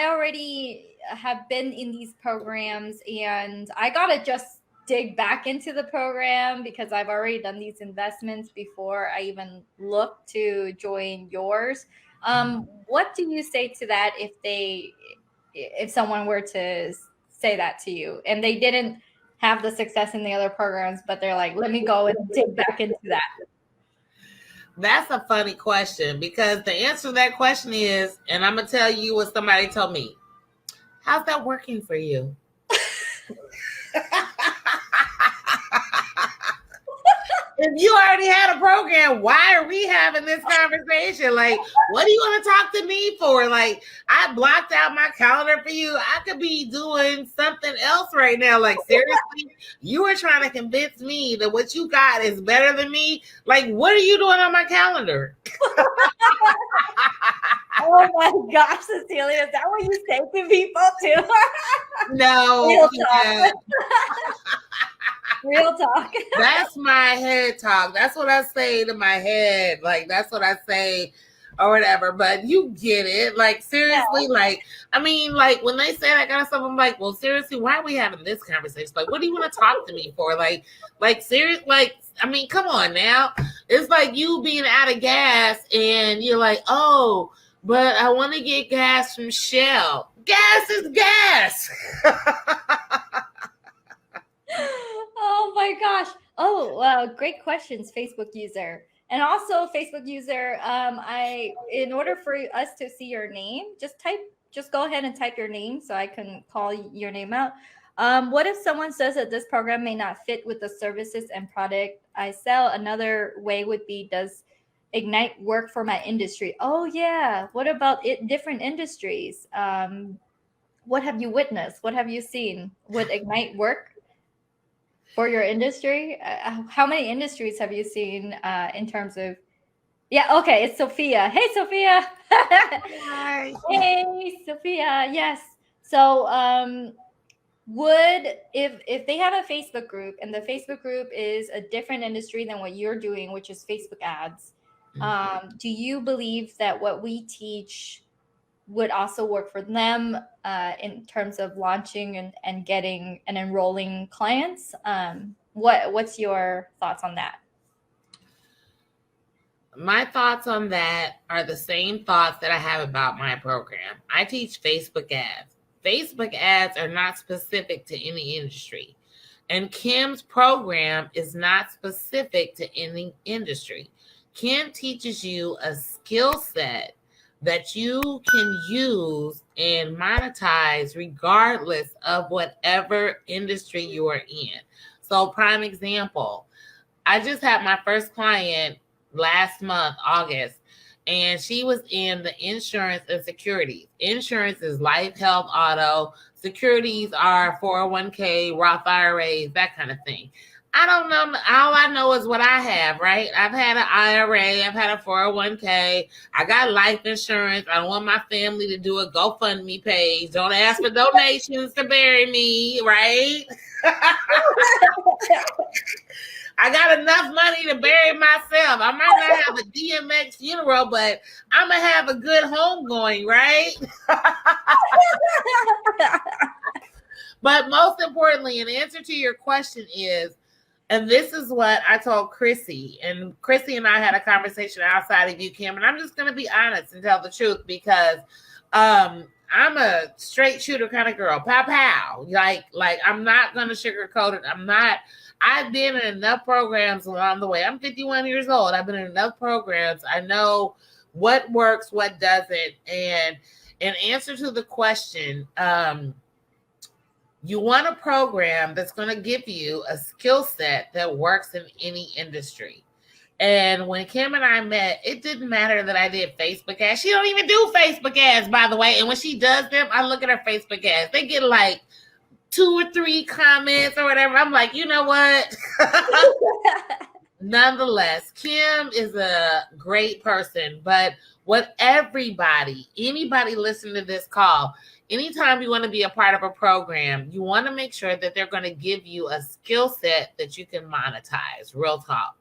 A: already have been in these programs and I gotta just dig back into the program because I've already done these investments before I even look to join yours. What do you say to that if someone were to say that to you and they didn't have the success in the other programs, but they're like, let me go and dig back into that?
B: That's a funny question because the answer to that question is, and I'm going to tell you what somebody told me. How's that working for you? if you already had a program, why are we having this conversation? Like, what do you want to talk to me for? Like, I blocked out my calendar for you. I could be doing something else right now. Like, seriously, you were trying to convince me that what you got is better than me. Like, what are you doing on my calendar?
A: Oh my gosh, Cecelia, is that what you say to people too?
B: No.
A: Real talk. Real talk.
B: That's my head talk. That's what I say to my head. Like, that's what I say or whatever. But you get it. Like, seriously, like, I mean, like, when they say that kind of stuff, I'm like, well, seriously, why are we having this conversation? Like, what do you want to talk to me for? Like, serious, like, I mean, come on now. It's like you being out of gas and you're like, oh, but I want to get gas from Shell. Gas is gas.
A: Oh my gosh. Oh, great questions, Facebook user. And also Facebook user, in order for us to see your name, just go ahead and type your name so I can call your name out. What if someone says that this program may not fit with the services and product I sell? Another way would be, does Ignite work for my industry? Oh yeah. What about different industries? What have you witnessed? What have you seen? Would Ignite work for your industry? How many industries have you seen in terms of? Yeah, okay, it's Sophia. Hey, Sophia.
B: Hi.
A: Hey, Sophia. Yes. So, if they have a Facebook group and the Facebook group is a different industry than what you're doing, which is Facebook ads, do you believe that what we teach would also work for them in terms of launching and getting and enrolling clients? What's your thoughts on that?
B: My thoughts on that are the same thoughts that I have about my program. I teach Facebook ads. Facebook ads are not specific to any industry. And Kim's program is not specific to any industry. Kim teaches you a skill set that you can use and monetize regardless of whatever industry you are in. So, prime example, I just had my first client last month, August, and she was in the insurance and securities. Insurance is life, health, auto. Securities are 401k, Roth IRAs, that kind of thing. I don't know. All I know is what I have, right? I've had an IRA. I've had a 401k. I got life insurance. I don't want my family to do a GoFundMe page. Don't ask for donations to bury me, right? I got enough money to bury myself. I might not have a DMX funeral, but I'm going to have a good home going, right? But most importantly, in answer to your question is, and this is what I told Chrissy, and Chrissy and I had a conversation outside of you, Kim, and I'm just going to be honest and tell the truth because I'm a straight shooter kind of girl. Pow, pow. Like I'm not going to sugarcoat it. I've been in enough programs along the way. I'm 51 years old. I've been in enough programs. I know what works, what doesn't. And in answer to the question, you want a program that's going to give you a skill set that works in any industry. And when Kim and I met, it didn't matter that I did Facebook ads. She don't even do Facebook ads, by the way. And when she does them, I look at her Facebook ads. They get like 2 or 3 comments or whatever. I'm like, you know what? Nonetheless, Kim is a great person. But what anybody listening to this call, anytime you want to be a part of a program, you want to make sure that they're going to give you a skill set that you can monetize, real talk.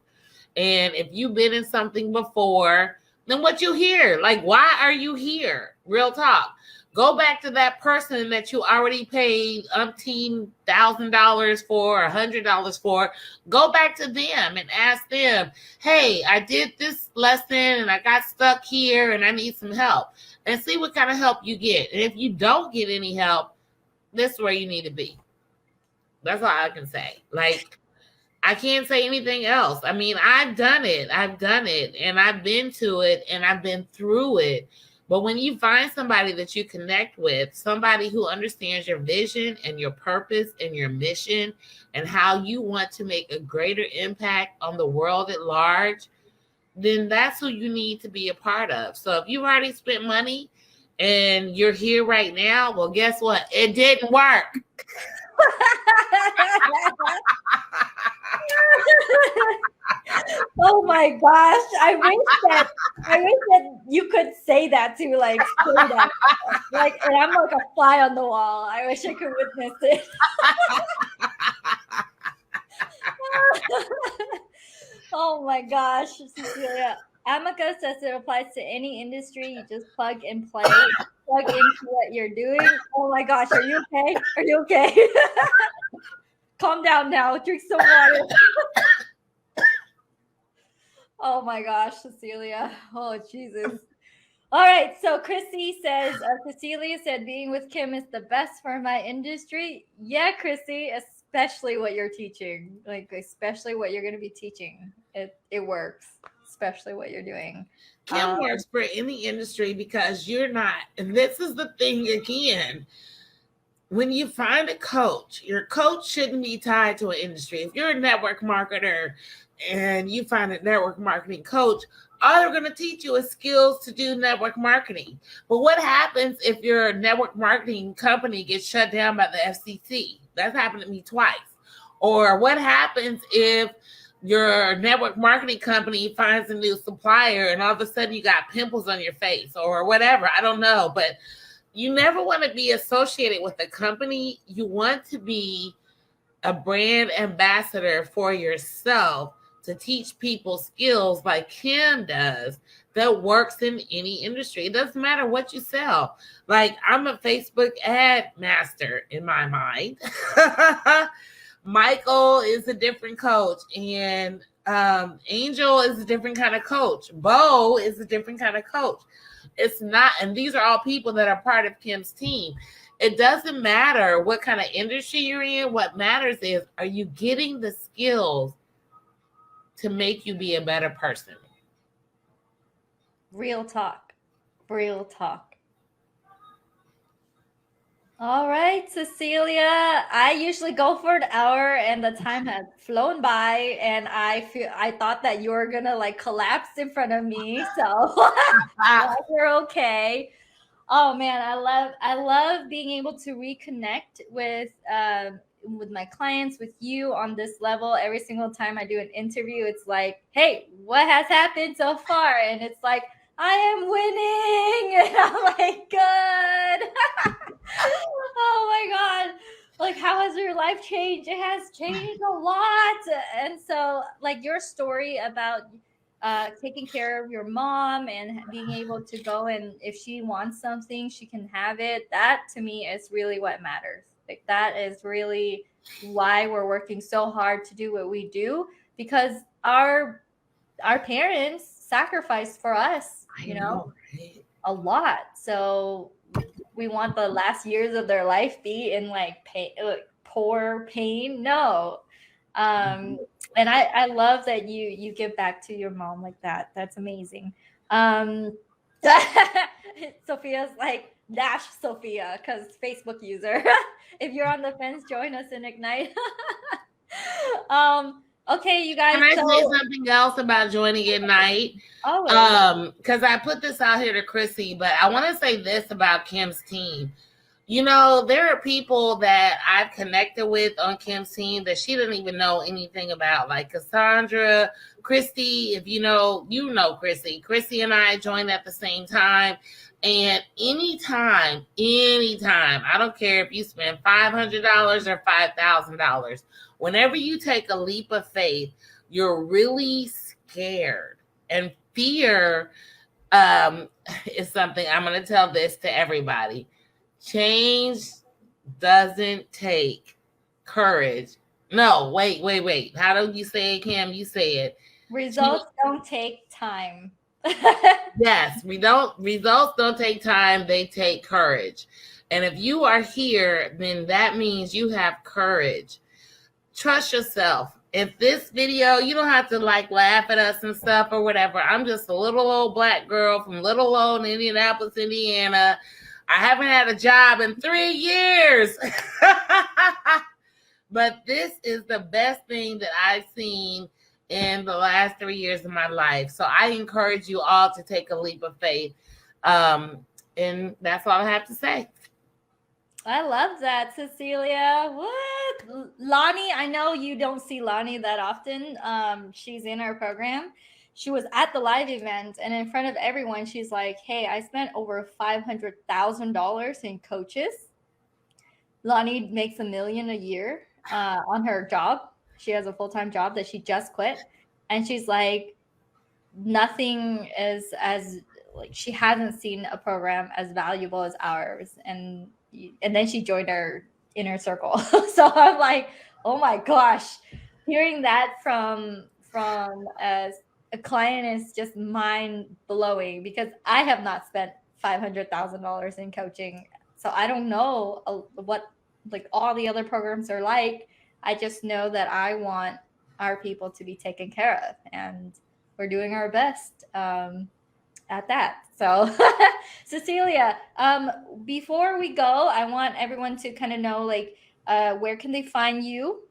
B: And if you've been in something before, then what you hear, like, why are you here? Real talk. Go back to that person that you already paid $1,000 for, $100 for. Go back to them and ask them, hey, I did this lesson and I got stuck here and I need some help. And see what kind of help you get. And if you don't get any help, this is where you need to be. That's all I can say. Like, I can't say anything else. I mean, I've done it and I've been to it and I've been through it. But when you find somebody that you connect with, somebody who understands your vision and your purpose and your mission and how you want to make a greater impact on the world at large, then that's who you need to be a part of. So if you've already spent money and you're here right now, well, guess what? It didn't work.
A: Oh my gosh. I wish that you could say that to like straight up. Like, and I'm like a fly on the wall. I wish I could witness it. Oh my gosh, Cecelia. Amica says it applies to any industry. You just plug and play, plug into what you're doing. Oh my gosh, are you okay? Are you okay? Calm down now. Drink some water. Oh my gosh, Cecelia. Oh, Jesus. All right. So Chrissy says, Cecelia said, being with Kim is the best for my industry. Yeah, Chrissy, especially what you're teaching. Like, especially what you're going to be teaching. It works, especially what you're doing.
B: Kim works for any industry because you're not. And this is the thing again. When you find a coach, your coach shouldn't be tied to an industry. If you're a network marketer and you find a network marketing coach, all they're going to teach you is skills to do network marketing. But what happens if your network marketing company gets shut down by the FCC? That's happened to me twice. Or what happens if your network marketing company finds a new supplier and all of a sudden you got pimples on your face or whatever? I don't know, but you never want to be associated with a company. You want to be a brand ambassador for yourself to teach people skills like Kim does that works in any industry. It doesn't matter what you sell. Like, I'm a Facebook ad master in my mind. Michael is a different coach, and Angel is a different kind of coach. Bo is a different kind of coach. It's not, and these are all people that are part of Kim's team. It doesn't matter what kind of industry you're in. What matters is, are you getting the skills to make you be a better person?
A: Real talk. Real talk. All right, Cecelia. I usually go for an hour and the time has flown by, and I thought that you were gonna like collapse in front of me. So you're okay. Oh man, I love being able to reconnect with my clients, with you on this level. Every single time I do an interview, it's like, hey, what has happened so far? And it's like, I am winning. And I'm like, good. Oh my God. Like, how has your life changed? It has changed a lot. And so, like, your story about taking care of your mom and being able to go, and if she wants something, she can have it. That to me is really what matters. Like, that is really why we're working so hard to do what we do, because our parents sacrificed for us, you know, right? A lot. So we want the last years of their life be in like pain, poor pain. No. And I love that you give back to your mom like that. That's amazing. Sophia's like, dash Sophia, because Facebook user. If you're on the fence, join us in Ignite. Okay, you guys.
B: Can I say something else about joining Ignite? Because I put this out here to Chrissy, but I want to say this about Kim's team. You know, there are people that I've connected with on Kim's team that she didn't even know anything about, like Cassandra, Christy. If you know Chrissy. Chrissy and I joined at the same time. And anytime, I don't care if you spend $500 or $5,000, whenever you take a leap of faith, you're really scared. And fear is something, I'm going to tell this to everybody. Change doesn't take courage. No, wait. How do you say it, Kim? You say it.
A: Results don't take time.
B: Yes, results don't take time, they take courage. And if you are here, then that means you have courage. Trust yourself. if this video, you don't have to like laugh at us and stuff or whatever. I'm just a little old black girl from little old Indianapolis, Indiana. I haven't had a job in 3 years. But this is the best thing that I've seen in the last 3 years of my life. So I encourage you all to take a leap of faith. And that's all I have to say.
A: I love that, Cecelia. What? Lonnie, I know you don't see Lonnie that often. She's in our program. She was at the live event, and in front of everyone, she's like, hey, I spent over $500,000 in coaches. Lonnie makes $1 million a year on her job. She has a full-time job that she just quit. And she's like, nothing is as, like, she hasn't seen a program as valuable as ours. And then she joined our inner circle. So I'm like, oh my gosh, hearing that from a client is just mind blowing, because I have not spent $500,000 in coaching. So I don't know what like all the other programs are like. I just know that I want our people to be taken care of, and we're doing our best at that. So Cecelia, before we go, I want everyone to kind of know, like, where can they find you?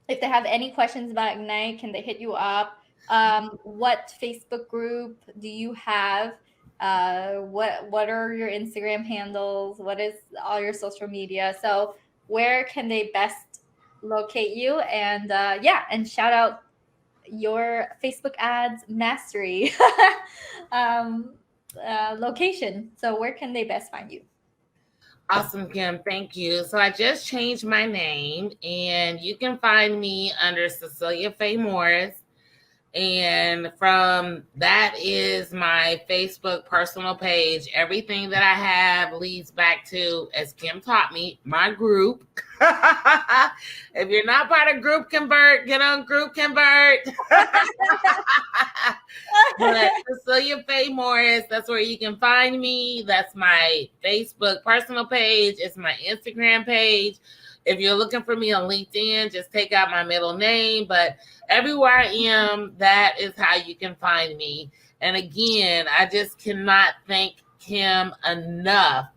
A: If they have any questions about Ignite, can they hit you up? What Facebook group do you have? What are your Instagram handles? What is all your social media? So where can they best locate you? And and shout out your Facebook ads mastery location. So where can they best find you?
B: Awesome, Kim. Thank you. So I just changed my name, and you can find me under Cecelia Morris. And from that is my Facebook personal page. Everything that I have leads back to, as Kim taught me, my group. If you're not part of GroupConvert, get on GroupConvert. But Cecelia Morris, that's where you can find me. That's my Facebook personal page. It's my Instagram page. If you're looking for me on LinkedIn, just take out my middle name. But everywhere I am, that is how you can find me. And again, I just cannot thank Kim enough.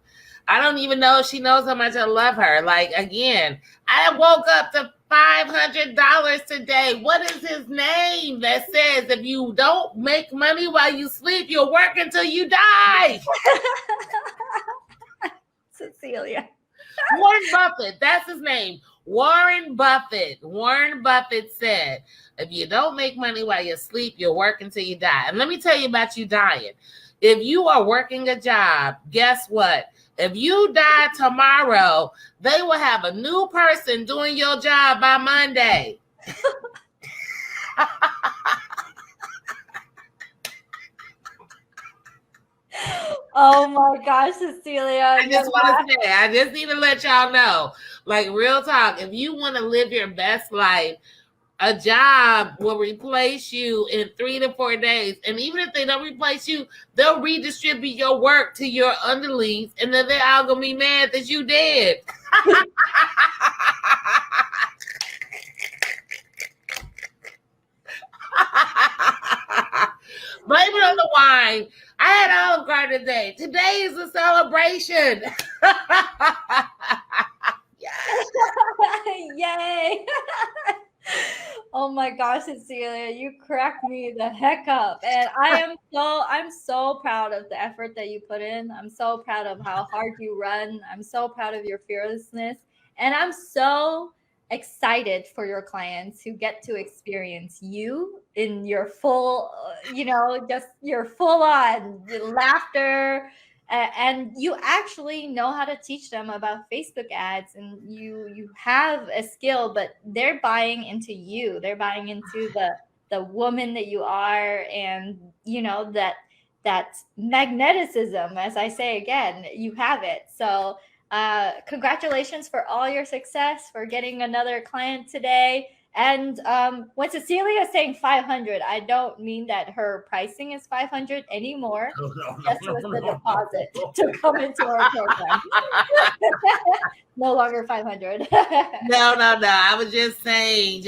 B: I don't even know if she knows how much I love her. Like, again, I woke up to $500 today. What is his name that says if you don't make money while you sleep, you'll work until you die?
A: Cecelia.
B: Warren Buffett, that's his name. Warren Buffett. Warren Buffett said, if you don't make money while you sleep, you'll work until you die. And let me tell you about you dying. If you are working a job, guess what? If you die tomorrow, they will have a new person doing your job by Monday.
A: Oh my gosh, Cecelia.
B: I just want to say, I just need to let y'all know, like, real talk, if you want to live your best life, a job will replace you in 3 to 4 days. And even if they don't replace you, they'll redistribute your work to your underlings, and then they're all going to be mad that you did. Blame it on the wine. I had Olive Garden today. Today is a celebration.
A: Yay. Oh my gosh, Cecelia, you cracked me the heck up. And I'm so proud of the effort that you put in. I'm so proud of how hard you run. I'm so proud of your fearlessness. And I'm so excited for your clients who get to experience you in your full, just your full on laughter. And you actually know how to teach them about Facebook ads, and you have a skill, but they're buying into you. They're buying into the woman that you are, and that magneticism, as I say again, you have it. So congratulations for all your success, for getting another client today. And when Cecelia is saying 500, I don't mean that her pricing is 500 anymore. Just was the deposit to come into our program. No longer 500.
B: No. I was just saying,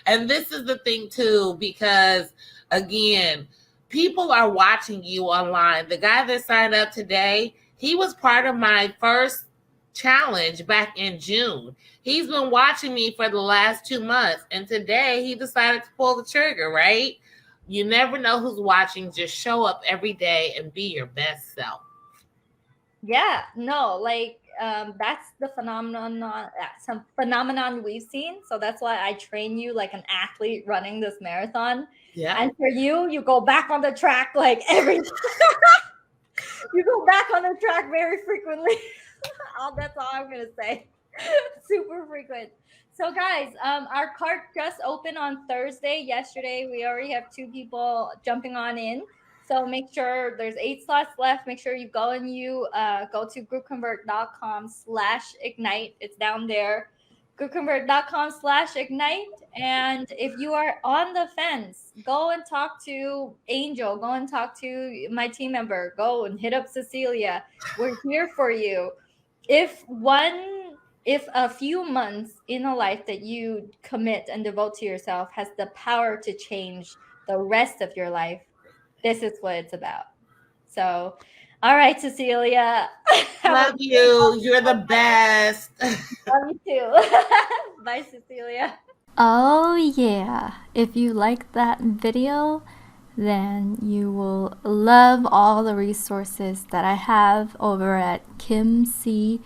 B: and this is the thing too, because again, people are watching you online. The guy that signed up today, he was part of my first challenge back in June. He's been watching me for the last 2 months, and today he decided to pull the trigger, right? You never know who's watching. Just show up every day and be your best self.
A: Yeah, no, like that's the some phenomenon we've seen. So that's why I train you like an athlete running this marathon.
B: Yeah.
A: And for you, you go back on the track like every you go back on the track very frequently. That's all I'm gonna say. Super frequent. So guys, our cart just opened on Thursday. Yesterday, we already have 2 people jumping on in. So make sure there's 8 slots left. Make sure you go and you go to groupconvert.com/ignite. It's down there. groupconvert.com/ignite. And if you are on the fence, go and talk to Angel. Go and talk to my team member. Go and hit up Cecelia. We're here for you. If a few months in a life that you commit and devote to yourself has the power to change the rest of your life, this is what it's about. So, all right, Cecelia.
B: Love you. You're the best.
A: Love you too. Bye, Cecelia.
D: Oh yeah, if you like that video, then you will love all the resources that I have over at kimcdang.com.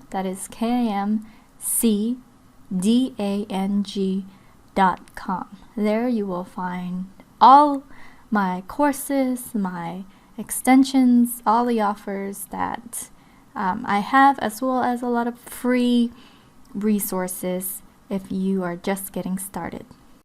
D: That is KIMCDANG.com. There you will find all my courses, my extensions, all the offers that I have, as well as a lot of free resources if you are just getting started.